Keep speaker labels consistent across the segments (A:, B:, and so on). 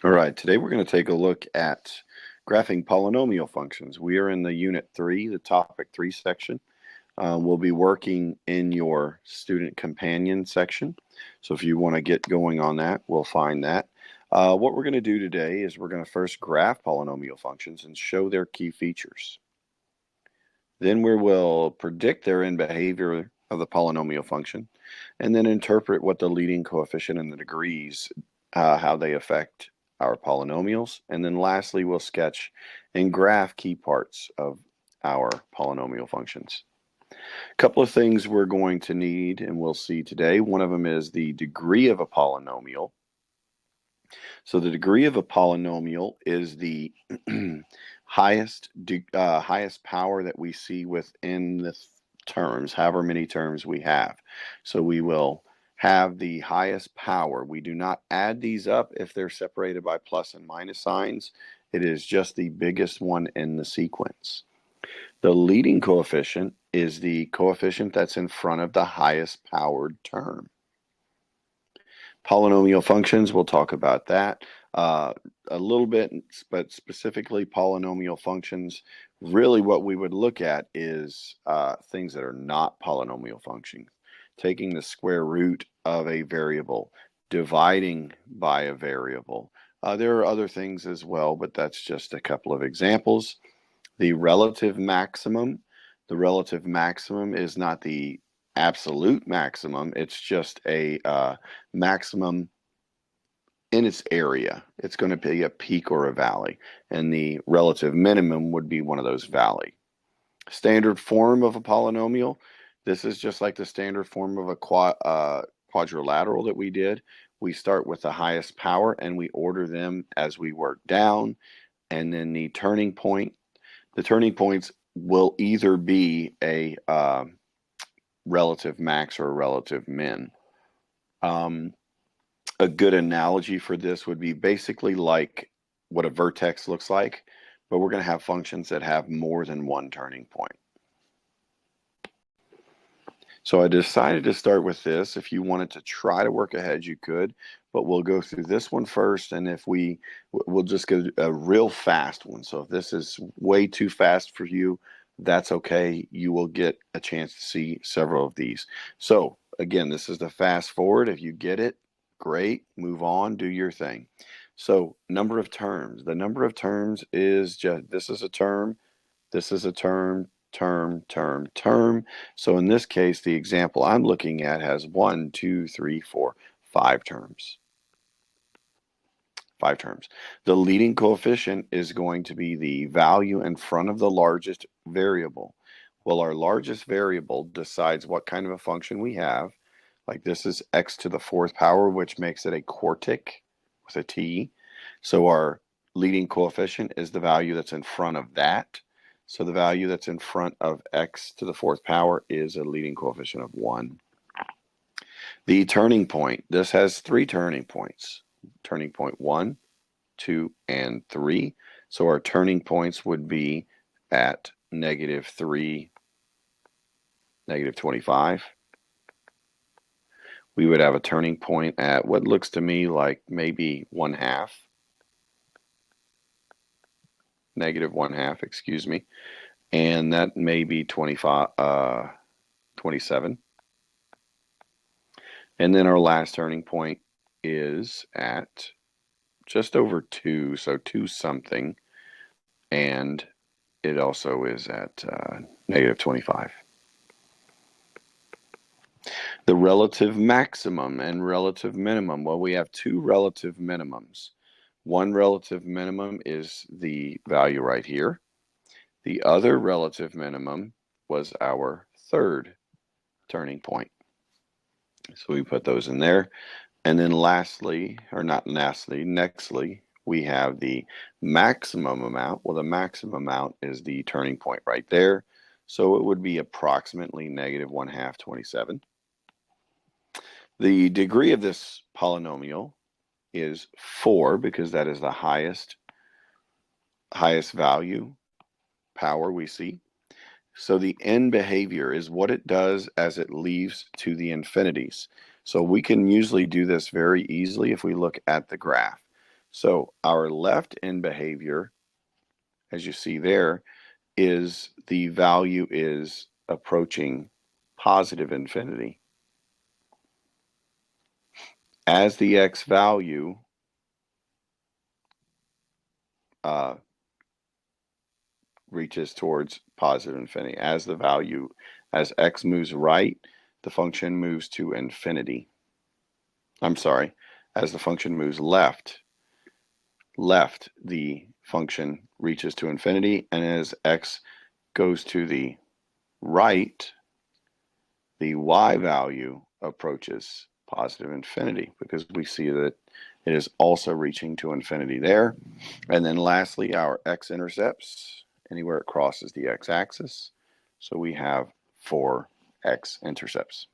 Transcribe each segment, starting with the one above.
A: All right, today we're going to take a look at graphing polynomial functions. We are in the Unit 3, the Topic 3 section. We'll be working in your Student Companion section. So if you want to get going on that, we'll find that. What we're going to do today is we're going to first graph polynomial functions and show their key features. Then we will predict their end behavior of the polynomial function, and then interpret what the leading coefficient and the degrees, how they affect our polynomials. And then lastly, we'll sketch and graph key parts of our polynomial functions. A couple of things we're going to need and we'll see today. One of them is the degree of a polynomial. So the degree of a polynomial is the highest power that we see within the terms, however many terms we have. So we will have the highest power. We do not add these up if they're separated by plus and minus signs. It is just the biggest one in the sequence. The leading coefficient is the coefficient that's in front of the highest powered term. Polynomial functions, we'll talk about that a little bit, but specifically polynomial functions, really what we would look at is things that are not polynomial functions. Taking the square root of a variable, dividing by a variable. There are other things as well, but that's just a couple of examples. The relative maximum is not the absolute maximum, it's just a maximum in its area. It's going to be a peak or a valley, and the relative minimum would be one of those valley. Standard form of a polynomial, this is just like the standard form of a quadrilateral that we did. We start with the highest power and we order them as we work down, and then the turning points will either be a relative max or a relative min. A good analogy for this would be basically like what a vertex looks like, but we're going to have functions that have more than one turning point. So I decided to start with this. If you wanted to try to work ahead, you could, but we'll go through this one first, and if we'll just go a real fast one. So if this is way too fast for you, that's okay. You will get a chance to see several of these. So again, this is the fast forward. If you get it, great, move on, do your thing. So number of terms. The number of terms is just, this is a term, this is a term, term, term, term. So in this case, the example I'm looking at has 1, 2, 3, 4, 5 terms. 5 terms. The leading coefficient is going to be the value in front of the largest variable. Well, our largest variable decides what kind of a function we have. Like this is x to the 4th power, which makes it a quartic with a t. So our leading coefficient is the value that's in front of that. So the value that's in front of x to the 4th power is a leading coefficient of 1. The turning point, this has 3 turning points. Turning point 1, 2, and 3. So our turning points would be at -3, -25. We would have a turning point at what looks to me like maybe 1/2. -1/2, excuse me. And that may be 27. And then our last turning point is at just over 2, so 2 something. And it also is at -25. The relative maximum and relative minimum. Well, we have 2 relative minimums. One relative minimum is the value right here. The other relative minimum was our 3rd turning point. So we put those in there. And then lastly, or not lastly, nextly, we have the maximum amount. Well, the maximum amount is the turning point right there. So it would be approximately -1/2, 27. The degree of this polynomial is 4 because that is the highest value power we see. So the end behavior is what it does as it leaves to the infinities. So we can usually do this very easily if we look at the graph. So our left end behavior, as you see there, is the value is approaching positive infinity. As the x value reaches towards positive infinity, as x moves right, the function moves to infinity. I'm sorry, as the function moves left, the function reaches to infinity, and as x goes to the right, the y value approaches positive infinity, because we see that it is also reaching to infinity there. And then lastly, our x-intercepts, anywhere it crosses the x-axis. So we have 4 x-intercepts.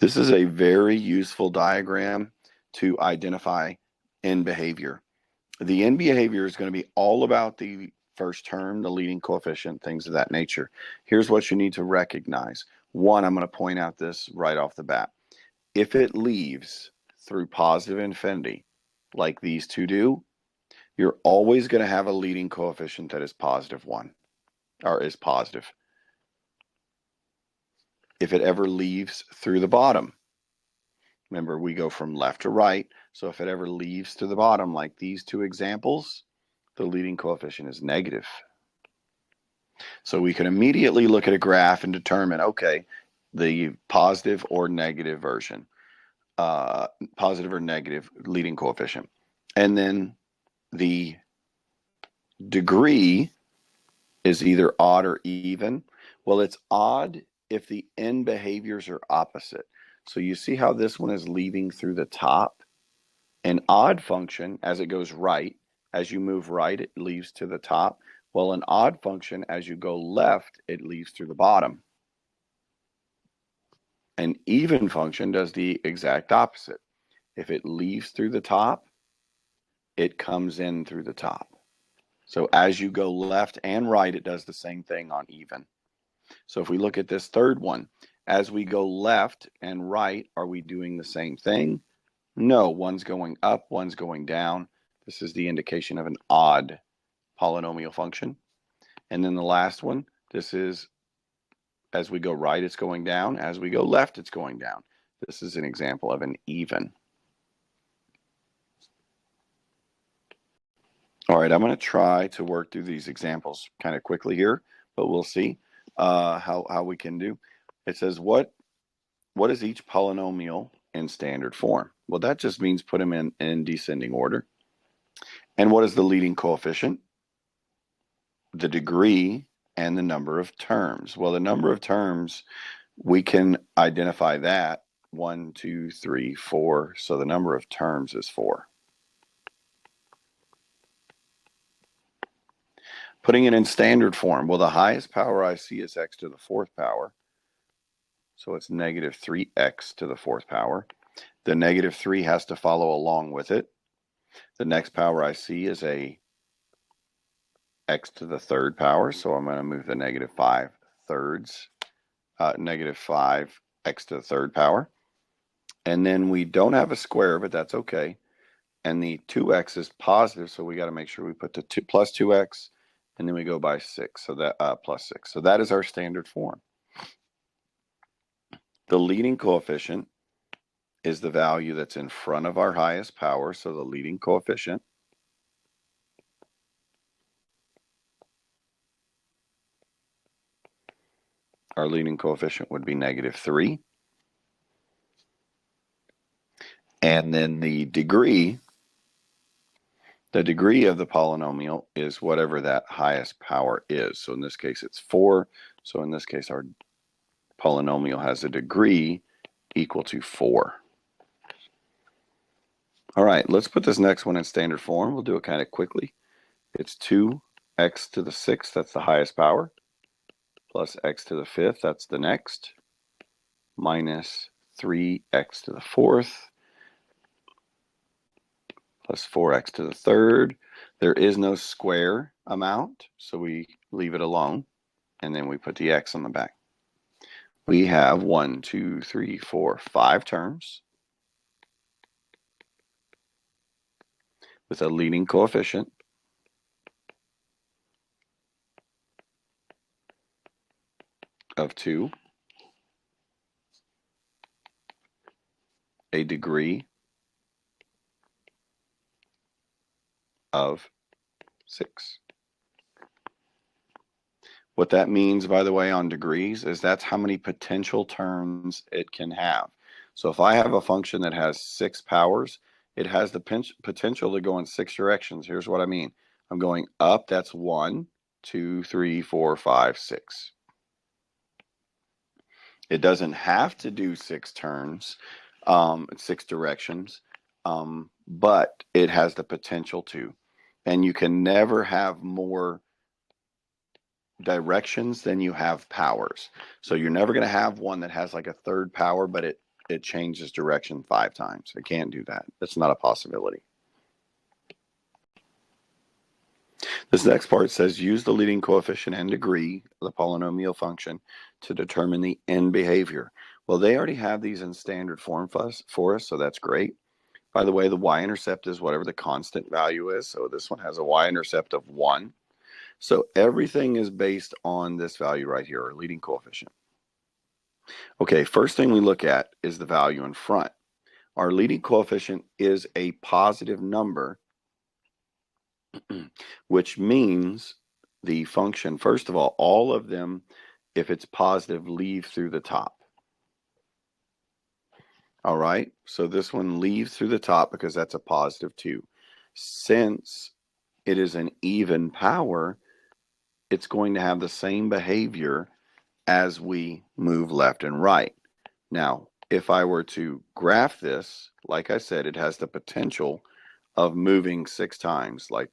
A: This is a very useful diagram to identify end behavior. The end behavior is going to be all about the first term, the leading coefficient, things of that nature. Here's what you need to recognize. One, I'm going to point out this right off the bat. If it leaves through positive infinity, like these two do, you're always going to have a leading coefficient that is positive 1, or is positive. If it ever leaves through the bottom, remember we go from left to right, so if it ever leaves to the bottom, like these two examples, the leading coefficient is negative. So we can immediately look at a graph and determine, okay, the positive or negative version, positive or negative leading coefficient. And then the degree is either odd or even. Well, it's odd if the end behaviors are opposite. So you see how this one is leaving through the top? An odd function, as it goes right, as you move right, it leaves to the top. Well, an odd function, as you go left, it leaves through the bottom. An even function does the exact opposite. If it leaves through the top, it comes in through the top. So as you go left and right, it does the same thing on even. So if we look at this third one, as we go left and right, are we doing the same thing? No, one's going up, one's going down. This is the indication of an odd polynomial function. And then the last one, this is as we go right, it's going down. As we go left, it's going down. This is an example of an even. All right, I'm going to try to work through these examples kind of quickly here, but we'll see how we can do. It says, what is each polynomial in standard form? Well, that just means put them in descending order. And what is the leading coefficient? The degree and the number of terms. Well, the number of terms, we can identify that 1, 2, 3, 4. So the number of terms is 4. Putting it in standard form, well, the highest power I see is x to the 4th power. So it's negative 3x to the 4th power. The negative 3 has to follow along with it. The next power I see is a x to the 3rd power. So I'm going to move the negative 5 thirds, negative 5x to the 3rd power. And then we don't have a square, but that's okay. And the 2x is positive, so we got to make sure we put the plus 2x, and then we go by 6, so that plus 6. So that is our standard form. The leading coefficient is the value that's in front of our highest power, so the leading coefficient. Our leading coefficient would be negative 3. And then the degree of the polynomial is whatever that highest power is. So in this case, it's 4. So in this case, our polynomial has a degree equal to 4. All right, let's put this next one in standard form. We'll do it kind of quickly. It's 2x to the 6th, that's the highest power, plus x to the 5th, that's the next, minus 3x to the 4th, plus 4x to the 3rd. There is no square amount, so we leave it alone, and then we put the x on the back. We have 1, 2, 3, 4, 5 terms. with a leading coefficient of 2, a degree of 6. What that means, by the way, on degrees is that's how many potential terms it can have. So if I have a function that has 6 powers, it has the potential to go in 6 directions. Here's what I mean. I'm going up, that's 1, 2, 3, 4, 5, 6. It doesn't have to do 6 turns, 6 directions, but it has the potential to. And you can never have more directions than you have powers. So you're never going to have one that has like a third power, but it changes direction 5 times. It can't do that. That's not a possibility. This next part says use the leading coefficient and degree of the polynomial function to determine the end behavior. Well, they already have these in standard form for us, so that's great. By the way, the y-intercept is whatever the constant value is. So this one has a y-intercept of 1. So everything is based on this value right here, our leading coefficient. Okay, first thing we look at is the value in front. Our leading coefficient is a positive number, which means the function, first of all of them, if it's positive, leave through the top. All right, so this one leaves through the top because that's a positive 2. Since it is an even power, it's going to have the same behavior as we move left and right. Now, if I were to graph this, like I said, it has the potential of moving 6 times, like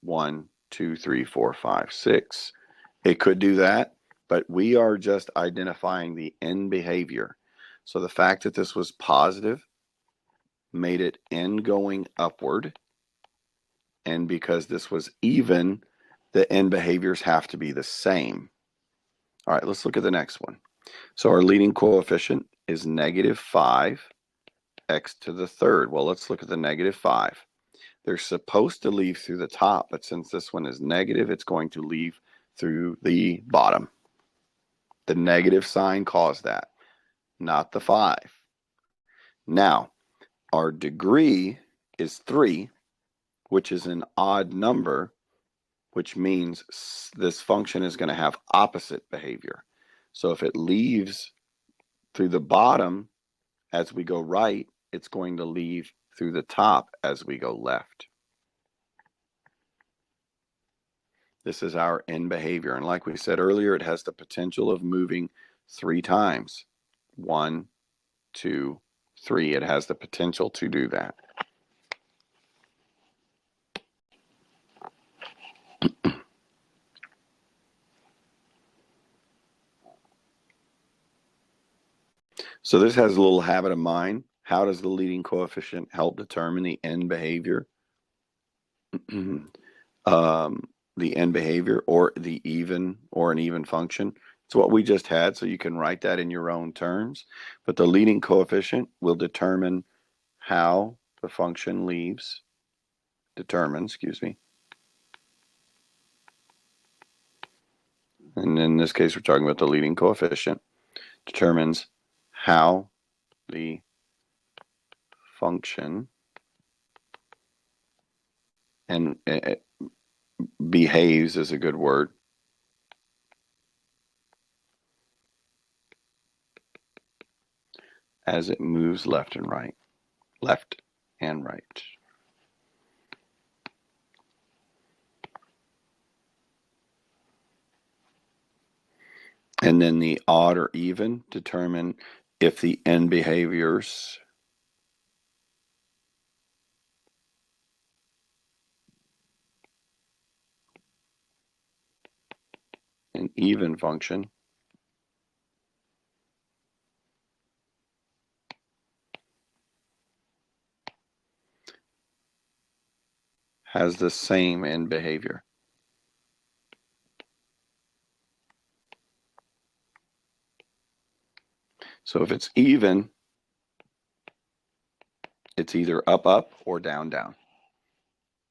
A: 1, 2, 3, 4, 5, 6. It could do that, but we are just identifying the end behavior. So the fact that this was positive made it end going upward. And because this was even, the end behaviors have to be the same. All right, let's look at the next one. So our leading coefficient is negative 5 x to the third. Well, let's look at the negative 5. They're supposed to leave through the top, but since this one is negative, it's going to leave through the bottom. The negative sign caused that, not the 5. Now, our degree is 3, which is an odd number, which means this function is going to have opposite behavior. So if it leaves through the bottom as we go right, it's going to leave through the top as we go left. This is our end behavior. And like we said earlier, it has the potential of moving 3 times. 1, 2, 3. It has the potential to do that. So this has a little habit of mind. How does the leading coefficient help determine the end behavior? The end behavior or the even or an even function. It's what we just had, so you can write that in your own terms. But the leading coefficient will determine how the function determines, and in this case we're talking about the leading coefficient, determines how the function and behaves is a good word. As it moves left and right. Left and right. And then the odd or even determine if the end behaviors an even function has the same end behavior. So if it's even, it's either up, up, or down, down.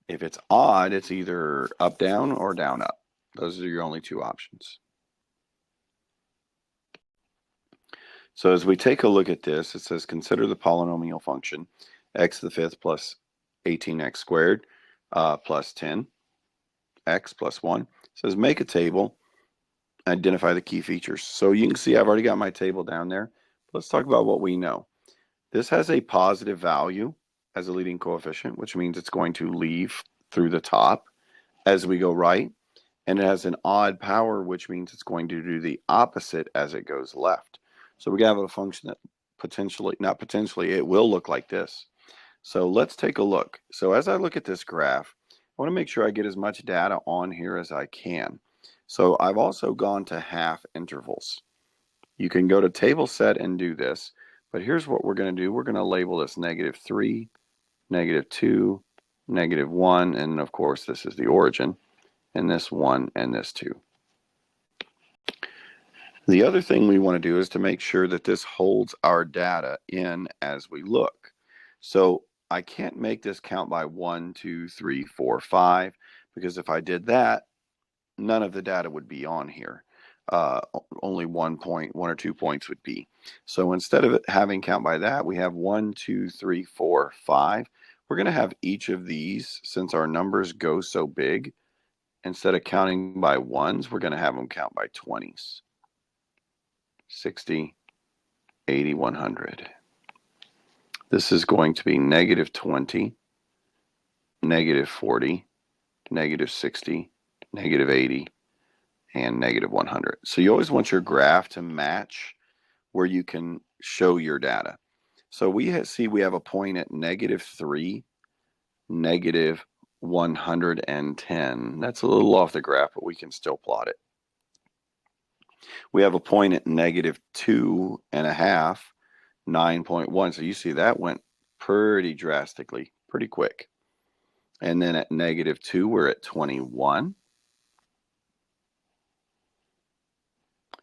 A: If it's odd, it's either up, down, or down, up. Those are your only two options. So as we take a look at this, it says consider the polynomial function x to the fifth plus 18x squared plus 10x plus 1. It says make a table, identify the key features. So you can see I've already got my table down there. Let's talk about what we know. This has a positive value as a leading coefficient, which means it's going to leave through the top as we go right. And it has an odd power, which means it's going to do the opposite as it goes left. So we have a function that potentially, not potentially, it will look like this. So let's take a look. So as I look at this graph, I want to make sure I get as much data on here as I can. So I've also gone to half intervals. You can go to table set and do this, but here's what we're going to do. We're going to label this -3, -2, -1, and of course this is the origin, and this 1 and this 2. The other thing we want to do is to make sure that this holds our data in as we look. So I can't make this count by 1, 2, 3, 4, 5, because if I did that, none of the data would be on here. Only 1 or 2 points would be. So instead of it having count by that, we have 1, 2, 3, 4, 5. We're going to have each of these, since our numbers go so big, instead of counting by ones, we're going to have them count by 20s. 60, 80, 100. This is going to be -20, -40, -60, -80, and -100. So you always want your graph to match where you can show your data. So we see we have a point at -3, -110. That's a little off the graph, but we can still plot it. We have a point at -2.5, 9.1. So you see that went pretty drastically, pretty quick. And then at -2, we're at 21.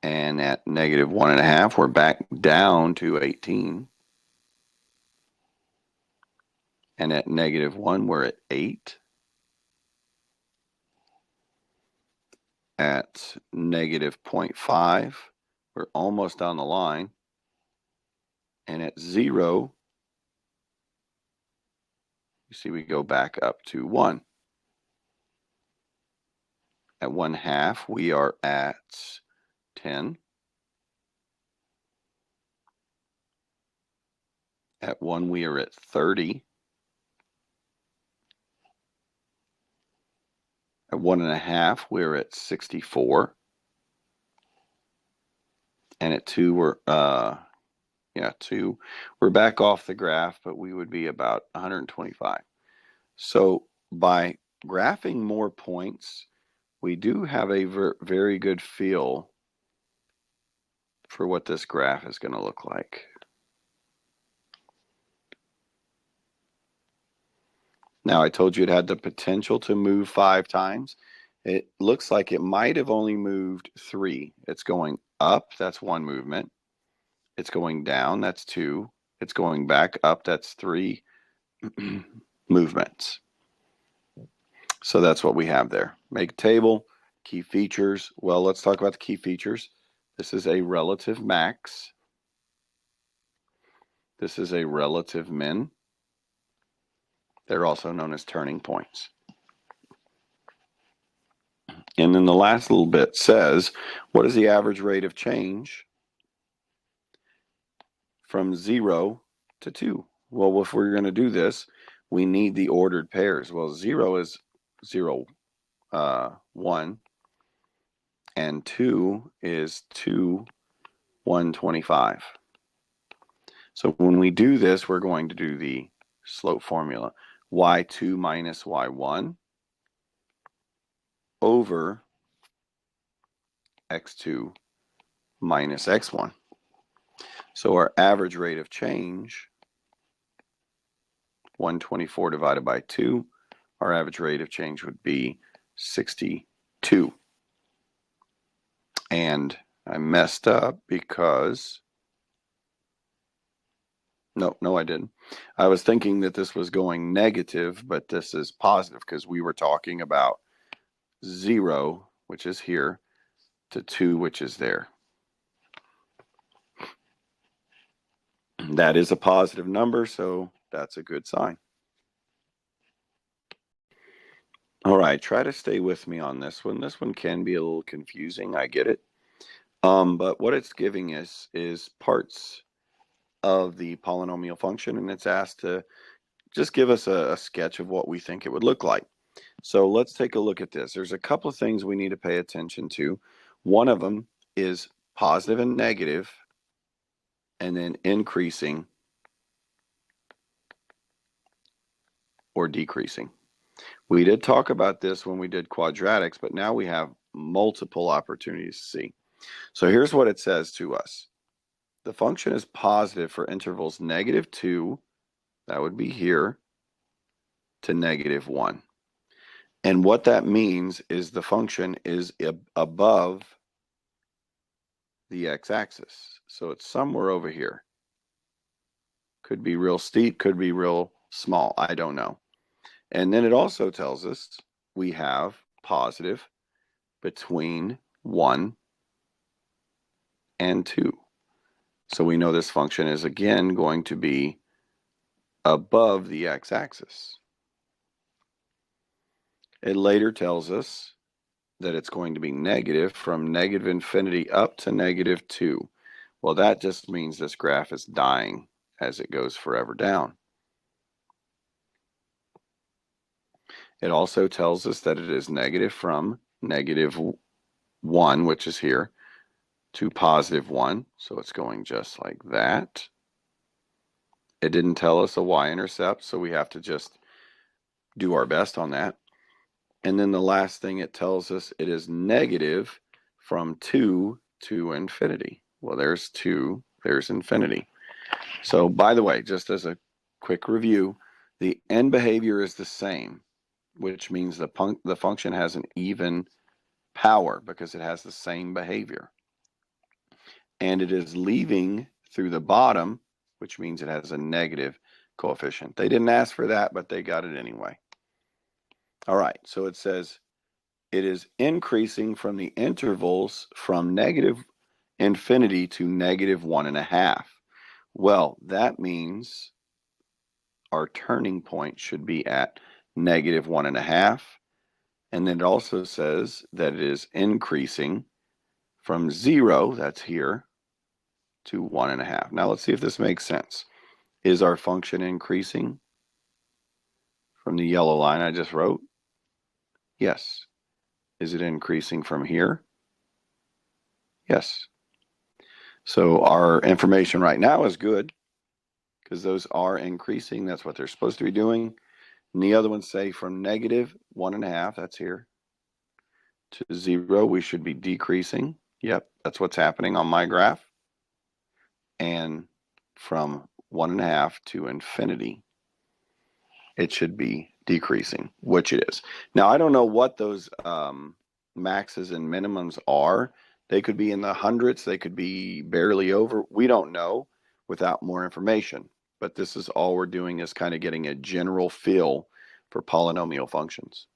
A: And at -1.5, we're back down to 18. And at -1, we're at 8. At -0.5, we're almost on the line. And at 0, you see we go back up to 1. At 1/2, we are at 10. At 1, we are at 30. At 1.5, we're at 64. And at 2, we're 2. We're back off the graph, but we would be about 125. So by graphing more points, we do have a very good feel for what this graph is going to look like. Now, I told you it had the potential to move 5 times. It looks like it might have only moved 3. It's going up, that's 1 movement. It's going down, that's 2. It's going back up, that's 3 movements. So that's what we have there. Make a table, key features. Well, let's talk about the key features. This is a relative max. This is a relative min. They're also known as turning points. And then the last little bit says, what is the average rate of change from 0 to 2? Well, if we're going to do this, we need the ordered pairs. Well, 0 is 0, 1, and 2 is 2, 125. So when we do this, we're going to do the slope formula. y2 minus y1 over x2 minus x1. So our average rate of change, 124 divided by 2, our average rate of change would be 62. And I messed up because No, I didn't. I was thinking that this was going negative, but this is positive because we were talking about 0, which is here, to 2, which is there. That is a positive number, so that's a good sign. All right, try to stay with me on this one. This one can be a little confusing, I get it. But what it's giving us is parts of the polynomial function, and it's asked to just give us a sketch of what we think it would look like. So let's take a look at this. There's a couple of things we need to pay attention to. One of them is positive and negative, and then increasing or decreasing. We did talk about this when we did quadratics, but now we have multiple opportunities to see. So here's what it says to us. The function is positive for intervals -2, that would be here, to -1. And what that means is the function is above the x-axis. So it's somewhere over here. Could be real steep, could be real small, I don't know. And then it also tells us we have positive between 1 and 2. So we know this function is again going to be above the x-axis. It later tells us that it's going to be negative from -infinity up to -2. Well, that just means this graph is dying as it goes forever down. It also tells us that it is negative from -1, which is here, to +1. So it's going just like that. It didn't tell us a y-intercept, so we have to just do our best on that. And then the last thing it tells us, it is negative from 2 to infinity. Well, there's 2, there's infinity. So by the way, just as a quick review, the end behavior is the same, which means the function has an even power because it has the same behavior. And it is leaving through the bottom, which means it has a negative coefficient. They didn't ask for that, but they got it anyway. All right, so it says it is increasing from the intervals from -infinity to -1.5. Well, that means our turning point should be at -1.5. And then it also says that it is increasing from 0, that's here, to 1.5. Now let's see if this makes sense. Is our function increasing from the yellow line I just wrote? Yes. Is it increasing from here? Yes. So our information right now is good because those are increasing. That's what they're supposed to be doing. And the other ones say from -1.5, that's here, to 0, we should be decreasing. Yep, that's what's happening on my graph. And from 1.5 to infinity, it should be decreasing, which it is. Now, I don't know what those maxes and minimums are. They could be in the hundreds. They could be barely over. We don't know without more information. But this is all we're doing is kind of getting a general feel for polynomial functions.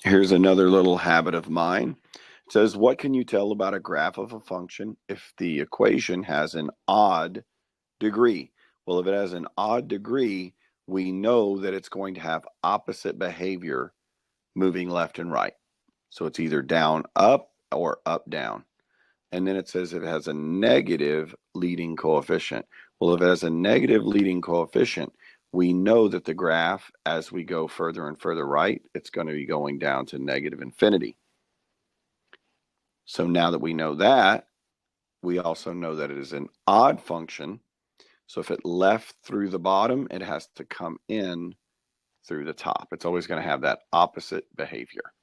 A: Here's another little habit of mine. It says, what can you tell about a graph of a function if the equation has an odd degree? Well, if it has an odd degree, we know that it's going to have opposite behavior moving left and right. So it's either down, up, or up, down. And then it says it has a negative leading coefficient. Well, if it has a negative leading coefficient, we know that the graph, as we go further and further right, it's going to be going down to -infinity. So now that we know that, we also know that it is an odd function. So if it left through the bottom, it has to come in through the top. It's always going to have that opposite behavior.